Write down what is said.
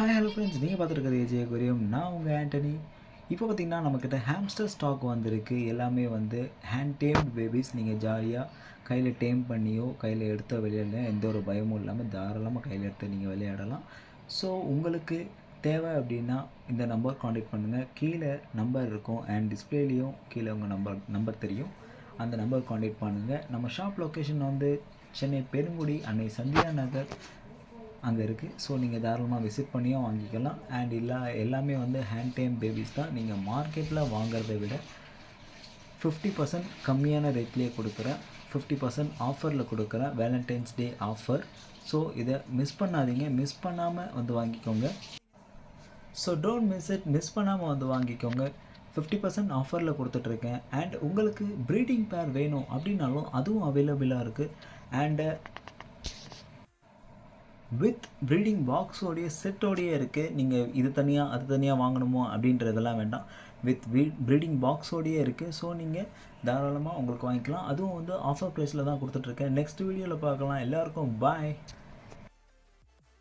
Hi hello friends, நீங்கள் பார்த்துருக்கிறது AJ குரியம். நான் உங்கள் ஆண்டனி. இப்போ பார்த்தீங்கன்னா நம்மக்கிட்ட ஹாம்ஸ்டர் ஸ்டாக் வந்திருக்கு. எல்லாமே வந்து ஹேண்ட் டேம்டு பேபிஸ். நீங்கள் ஜாலியாக கையில் டேம் பண்ணியோ கையில் எடுத்த விளையாடலாம். எந்த ஒரு பயமும் இல்லாமல் தாராளமாக கையில் எடுத்து நீங்கள் விளையாடலாம். ஸோ உங்களுக்கு தேவை அப்படின்னா இந்த நம்பர் காண்டாக்ட் பண்ணுங்கள். கீழே நம்பர் இருக்கும் அண்ட் டிஸ்பிளேலேயும் கீழே உங்கள் நம்பர் தெரியும். அந்த நம்பர் காண்டாக்ட் பண்ணுங்கள். நம்ம ஷாப் லொக்கேஷன் வந்து சென்னை பெருங்குடி அன்னை சந்தியா நகர் அங்கே இருக்குது. ஸோ நீங்கள் தாராளமாக விசிட் பண்ணியும் வாங்கிக்கலாம். அண்ட் எல்லாமே வந்து ஹேண்ட் டேம் பேபிஸ் தான். நீங்கள் மார்க்கெட்டில் வாங்குறதை விட 50% கம்மியான ரேட்லேயே கொடுக்குறேன். 50% ஆஃபரில் கொடுக்குறேன். Valentine's day offer. ஸோ இதை மிஸ் பண்ணாதீங்க. மிஸ் பண்ணாமல் வந்து வாங்கிக்கோங்க. So don't miss it. Miss பண்ணாமல் வந்து வாங்கிக்கோங்க. 50% ஆஃபரில் கொடுத்துட்ருக்கேன். அண்ட் உங்களுக்கு ப்ரீடிங் பேர் வேணும் அப்படின்னாலும் அதுவும் அவைலபிளாக இருக்குது. அண்டு வித் ப்ரீடிங் பாக்ஸோடைய செட்டோடையே இருக்குது. நீங்கள் இது தனியாக அது தனியாக வாங்கணுமோ அப்படின்றதெல்லாம் வேண்டாம். வித் ப்ரீடிங் பாக்ஸோடையே இருக்குது. ஸோ நீங்கள் தாராளமாக உங்களுக்கு வாங்கிக்கலாம். அதுவும் வந்து ஆஃபர் ப்ரைஸில் தான் கொடுத்துட்ருக்கேன். நெக்ஸ்ட் வீடியோவில் பார்க்கலாம். எல்லாருக்கும் பாய்.